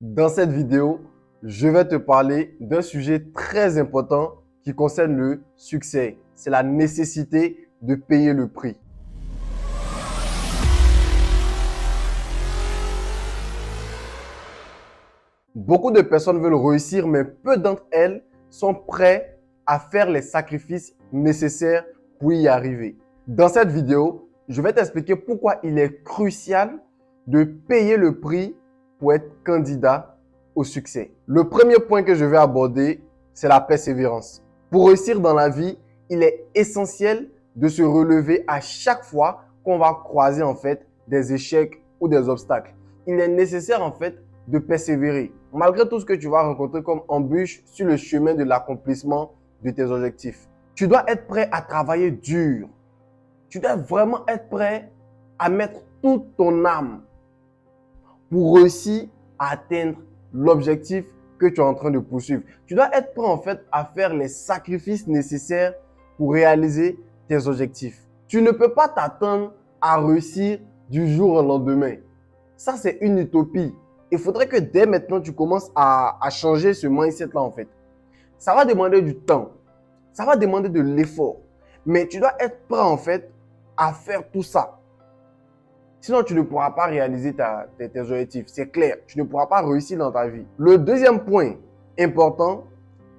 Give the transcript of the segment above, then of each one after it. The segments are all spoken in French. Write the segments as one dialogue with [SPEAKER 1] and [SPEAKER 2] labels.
[SPEAKER 1] Dans cette vidéo, je vais te parler d'un sujet très important qui concerne le succès. C'est la nécessité de payer le prix. Beaucoup de personnes veulent réussir, mais peu d'entre elles sont prêtes à faire les sacrifices nécessaires pour y arriver. Dans cette vidéo, je vais t'expliquer pourquoi il est crucial de payer le prix pour être candidat au succès. Le premier point que je vais aborder, c'est la persévérance. Pour réussir dans la vie, il est essentiel de se relever à chaque fois qu'on va croiser des échecs ou des obstacles. Il est nécessaire de persévérer, malgré tout ce que tu vas rencontrer comme embûches sur le chemin de l'accomplissement de tes objectifs. Tu dois être prêt à travailler dur. Tu dois vraiment être prêt à mettre toute ton âme pour réussir à atteindre l'objectif que tu es en train de poursuivre. Tu dois être prêt à faire les sacrifices nécessaires pour réaliser tes objectifs. Tu ne peux pas t'attendre à réussir du jour au lendemain. Ça, c'est une utopie. Il faudrait que dès maintenant, tu commences à changer ce mindset-là Ça va demander du temps. Ça va demander de l'effort. Mais tu dois être prêt à faire tout ça. Sinon, tu ne pourras pas réaliser tes objectifs. C'est clair, tu ne pourras pas réussir dans ta vie. Le deuxième point important,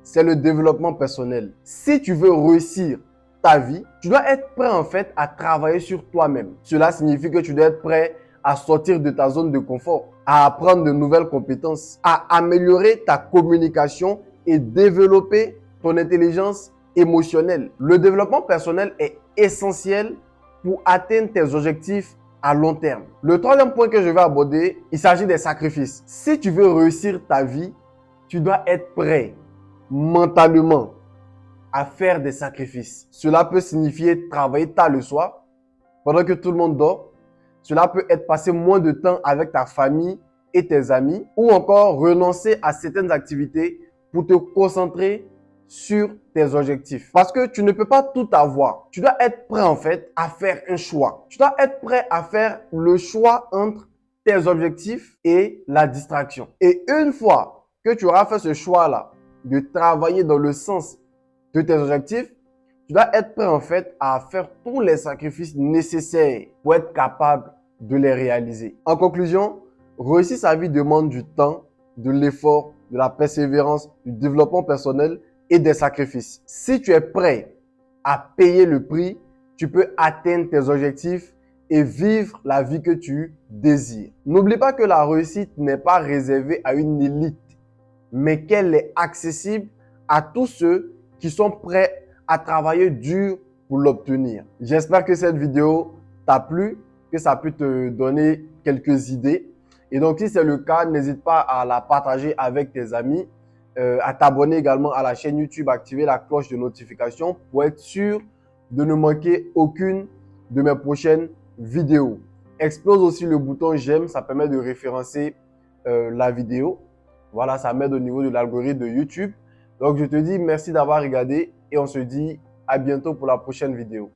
[SPEAKER 1] c'est le développement personnel. Si tu veux réussir ta vie, tu dois être prêt à travailler sur toi-même. Cela signifie que tu dois être prêt à sortir de ta zone de confort, à apprendre de nouvelles compétences, à améliorer ta communication et développer ton intelligence émotionnelle. Le développement personnel est essentiel pour atteindre tes objectifs à long terme. Le troisième point que je vais aborder, il s'agit des sacrifices. Si tu veux réussir ta vie, tu dois être prêt mentalement à faire des sacrifices. Cela peut signifier travailler tard le soir pendant que tout le monde dort. Cela peut être passer moins de temps avec ta famille et tes amis ou encore renoncer à certaines activités pour te concentrer sur tes objectifs. Parce que tu ne peux pas tout avoir. Tu dois être prêt à faire un choix. Tu dois être prêt à faire le choix entre tes objectifs et la distraction. Et une fois que tu auras fait ce choix-là de travailler dans le sens de tes objectifs, tu dois être prêt à faire tous les sacrifices nécessaires pour être capable de les réaliser. En conclusion, réussir sa vie demande du temps, de l'effort, de la persévérance, du développement personnel et des sacrifices. Si tu es prêt à payer le prix, tu peux atteindre tes objectifs et vivre la vie que tu désires. N'oublie pas que la réussite n'est pas réservée à une élite, mais qu'elle est accessible à tous ceux qui sont prêts à travailler dur pour l'obtenir. J'espère que cette vidéo t'a plu, que ça peut te donner quelques idées. Et donc, si c'est le cas, n'hésite pas à la partager avec tes amis, à t'abonner également à la chaîne YouTube, activer la cloche de notification pour être sûr de ne manquer aucune de mes prochaines vidéos. Explose aussi le bouton j'aime, ça permet de référencer la vidéo. Voilà, ça m'aide au niveau de l'algorithme de YouTube. Donc, je te dis merci d'avoir regardé et on se dit à bientôt pour la prochaine vidéo.